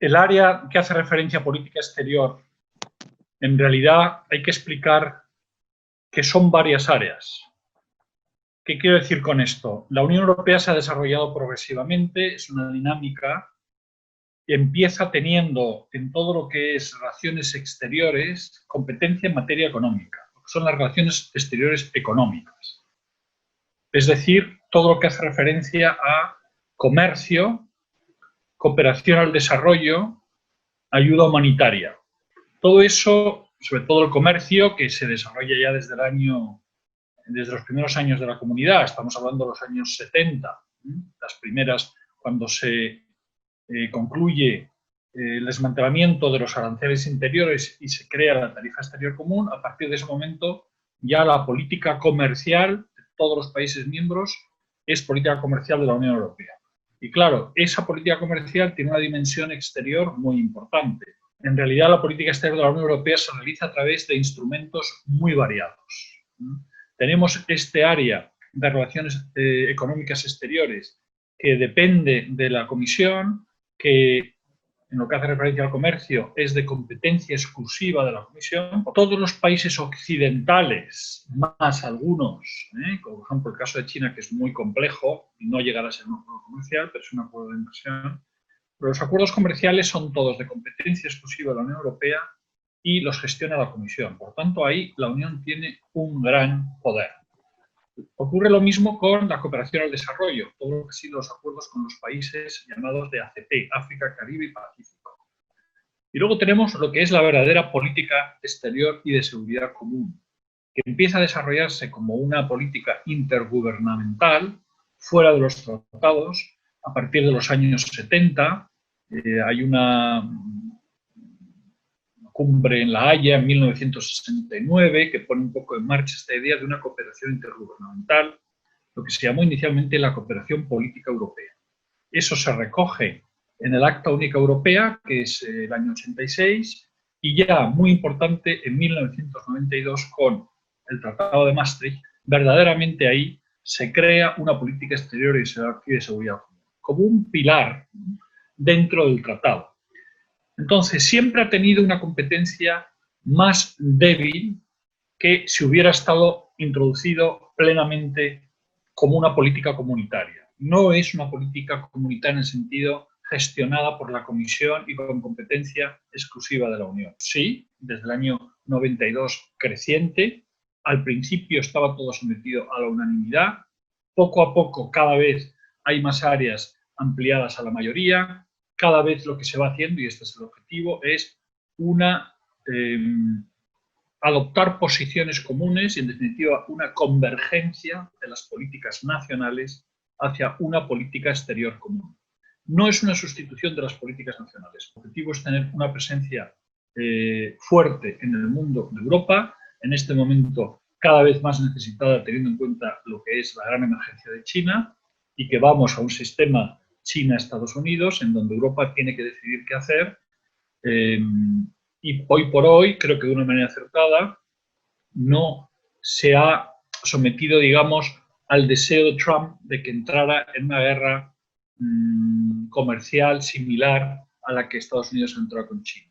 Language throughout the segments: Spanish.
El área que hace referencia a política exterior, en realidad hay que explicar que son varias áreas. ¿Qué quiero decir con esto? La Unión Europea se ha desarrollado progresivamente, es una dinámica, empieza teniendo en todo lo que es relaciones exteriores competencia en materia económica, son las relaciones exteriores económicas. Es decir, todo lo que hace referencia a comercio, cooperación al desarrollo, ayuda humanitaria. Todo eso, sobre todo el comercio, que se desarrolla ya desde los primeros años de la comunidad, estamos hablando de los años 70, las primeras, cuando se concluye el desmantelamiento de los aranceles interiores y se crea la tarifa exterior común. A partir de ese momento ya la política comercial de todos los países miembros es política comercial de la Unión Europea. Y claro, esa política comercial tiene una dimensión exterior muy importante. En realidad, la política exterior de la Unión Europea se realiza a través de instrumentos muy variados. Tenemos este área de relaciones económicas exteriores que depende de la Comisión, que en lo que hace referencia al comercio es de competencia exclusiva de la Comisión. Todos los países occidentales, más algunos, como por ejemplo el caso de China, que es muy complejo y no llegará a ser un acuerdo comercial, pero es un acuerdo de inversión. Pero los acuerdos comerciales son todos de competencia exclusiva de la Unión Europea y los gestiona la Comisión. Por tanto, ahí la Unión tiene un gran poder. Ocurre lo mismo con la cooperación al desarrollo, todo lo que han sido los acuerdos con los países llamados de ACP, África, Caribe y Pacífico. Y luego tenemos lo que es la verdadera política exterior y de seguridad común, que empieza a desarrollarse como una política intergubernamental, fuera de los tratados, a partir de los años 70. Hay una cumbre en La Haya en 1969 que pone un poco en marcha esta idea de una cooperación intergubernamental, lo que se llamó inicialmente la cooperación política europea. Eso se recoge en el Acta Única Europea, que es el año 86, y ya, muy importante, en 1992, con el Tratado de Maastricht, verdaderamente ahí se crea una política exterior y de seguridad como un pilar dentro del tratado. Entonces, siempre ha tenido una competencia más débil que si hubiera estado introducido plenamente como una política comunitaria. No es una política comunitaria en el sentido gestionada por la Comisión y con competencia exclusiva de la Unión. Sí, desde el año 92 creciente, al principio estaba todo sometido a la unanimidad, poco a poco cada vez hay más áreas ampliadas a la mayoría, cada vez lo que se va haciendo, y este es el objetivo, es adoptar posiciones comunes y, en definitiva, una convergencia de las políticas nacionales hacia una política exterior común. No es una sustitución de las políticas nacionales. El objetivo es tener una presencia fuerte en el mundo de Europa, en este momento cada vez más necesitada, teniendo en cuenta lo que es la gran emergencia de China, y que vamos a un sistema China-Estados Unidos, en donde Europa tiene que decidir qué hacer. Y hoy por hoy, creo que de una manera acertada, no se ha sometido, digamos, al deseo de Trump de que entrara en una guerra comercial similar a la que Estados Unidos entró con China.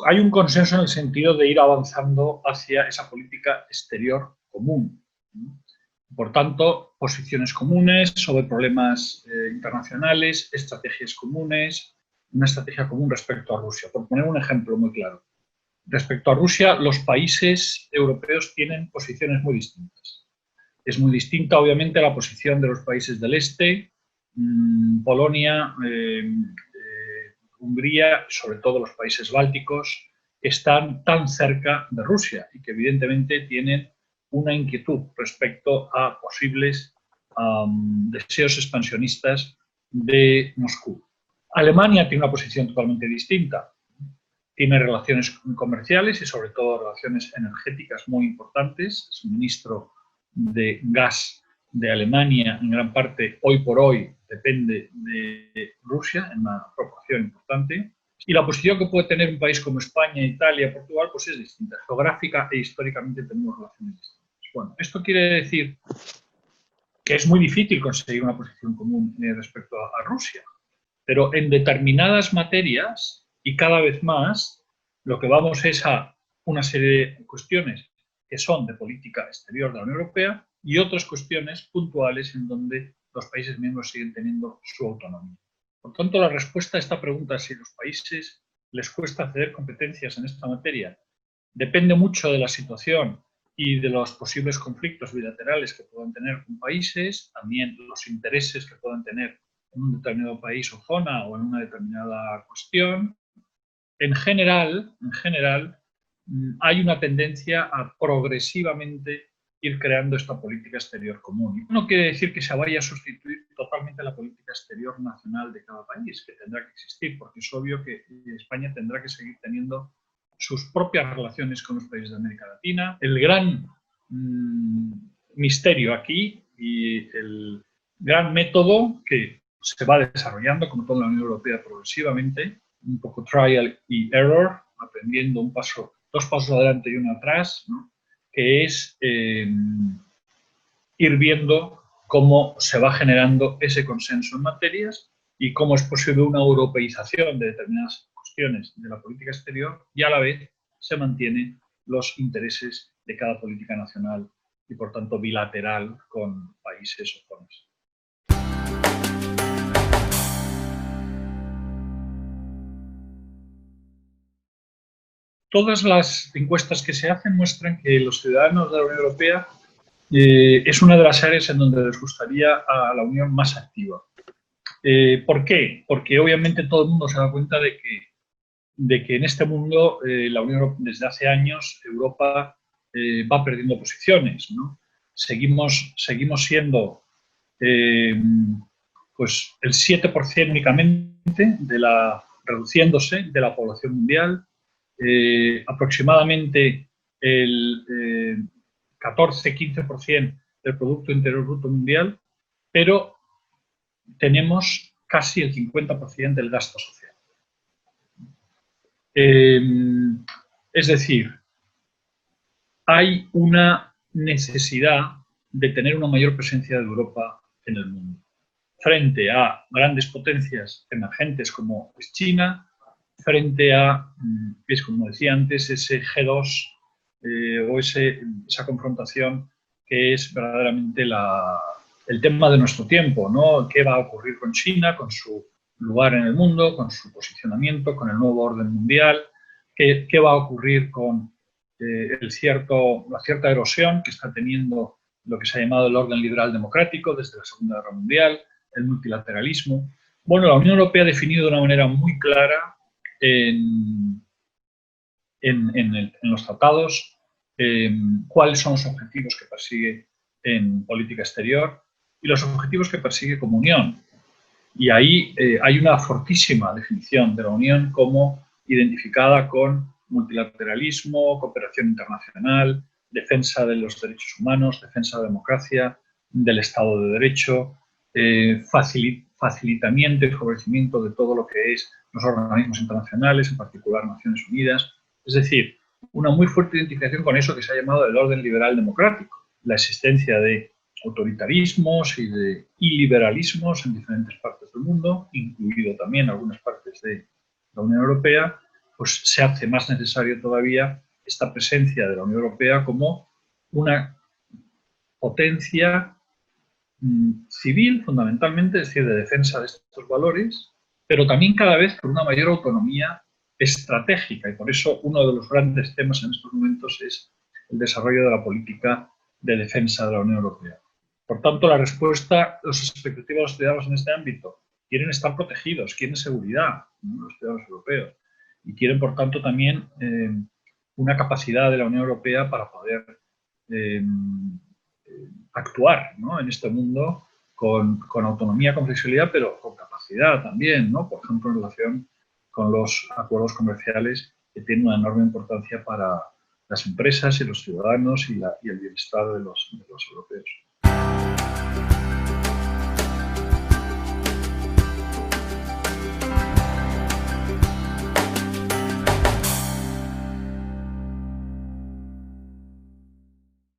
Hay un consenso en el sentido de ir avanzando hacia esa política exterior común. Por tanto, posiciones comunes sobre problemas internacionales, estrategias comunes, una estrategia común respecto a Rusia. Por poner un ejemplo muy claro. Respecto a Rusia, los países europeos tienen posiciones muy distintas. Es muy distinta, obviamente, la posición de los países del este, Polonia, Hungría, sobre todo los países bálticos, que están tan cerca de Rusia y que evidentemente tienen una inquietud respecto a posibles deseos expansionistas de Moscú. Alemania tiene una posición totalmente distinta. Tiene relaciones comerciales y sobre todo relaciones energéticas muy importantes. El suministro de gas de Alemania, en gran parte, hoy por hoy, depende de Rusia en una proporción importante. Y la posición que puede tener un país como España, Italia, Portugal, pues es distinta. Geográfica e históricamente tenemos relaciones distintas. Bueno, esto quiere decir que es muy difícil conseguir una posición común respecto a Rusia. Pero en determinadas materias, y cada vez más, lo que vamos es a una serie de cuestiones que son de política exterior de la Unión Europea y otras cuestiones puntuales en donde los países miembros siguen teniendo su autonomía. Por tanto, la respuesta a esta pregunta, si a los países les cuesta ceder competencias en esta materia, depende mucho de la situación y de los posibles conflictos bilaterales que puedan tener con países, también los intereses que puedan tener en un determinado país o zona o en una determinada cuestión. En general, hay una tendencia a progresivamente ir creando esta política exterior común. No quiere decir que se vaya a sustituir totalmente la política exterior nacional de cada país, que tendrá que existir, porque es obvio que España tendrá que seguir teniendo sus propias relaciones con los países de América Latina. El gran misterio aquí y el gran método que se va desarrollando, como toda la Unión Europea, progresivamente, un poco trial y error, aprendiendo dos pasos adelante y uno atrás, ¿no? Que es ir viendo cómo se va generando ese consenso en materias y cómo es posible una europeización de determinadas cuestiones de la política exterior y a la vez se mantienen los intereses de cada política nacional y por tanto bilateral con países o zonas. Todas las encuestas que se hacen muestran que los ciudadanos de la Unión Europea es una de las áreas en donde les gustaría a la Unión más activa. ¿Por qué? Porque obviamente todo el mundo se da cuenta de que en este mundo, la Unión Europea, desde hace años, Europa va perdiendo posiciones, ¿no? Seguimos siendo pues el 7% únicamente reduciéndose de la población mundial, aproximadamente el 14-15% del Producto Interior Bruto Mundial, pero tenemos casi el 50% del gasto social. Es decir, hay una necesidad de tener una mayor presencia de Europa en el mundo, frente a grandes potencias emergentes como es China, frente a, como decía antes, ese G2 o esa confrontación que es verdaderamente el tema de nuestro tiempo, ¿no? ¿Qué va a ocurrir con China, con su lugar en el mundo, con su posicionamiento, con el nuevo orden mundial? ¿Qué va a ocurrir con la cierta erosión que está teniendo lo que se ha llamado el orden liberal democrático desde la Segunda Guerra Mundial, el multilateralismo? Bueno, la Unión Europea ha definido de una manera muy clara en los tratados cuáles son los objetivos que persigue en política exterior y los objetivos que persigue como Unión. Y ahí hay una fortísima definición de la Unión como identificada con multilateralismo, cooperación internacional, defensa de los derechos humanos, defensa de la democracia, del Estado de Derecho, facilitamiento y favorecimiento de todo lo que es los organismos internacionales, en particular Naciones Unidas. Es decir, una muy fuerte identificación con eso que se ha llamado el orden liberal democrático, la existencia de autoritarismos y de iliberalismos en diferentes partes del mundo, incluido también algunas partes de la Unión Europea, pues se hace más necesario todavía esta presencia de la Unión Europea como una potencia civil, fundamentalmente, es decir, de defensa de estos valores, pero también cada vez con una mayor autonomía estratégica. Y por eso uno de los grandes temas en estos momentos es el desarrollo de la política de defensa de la Unión Europea. Por tanto, la respuesta, las expectativas de los ciudadanos en este ámbito quieren estar protegidos, quieren seguridad, ¿no?, los ciudadanos europeos, y quieren, por tanto, también una capacidad de la Unión Europea para poder actuar, ¿no?, en este mundo con autonomía, con flexibilidad, pero con capacidad también, ¿no? Por ejemplo, en relación con los acuerdos comerciales que tienen una enorme importancia para las empresas y los ciudadanos y el bienestar de los europeos.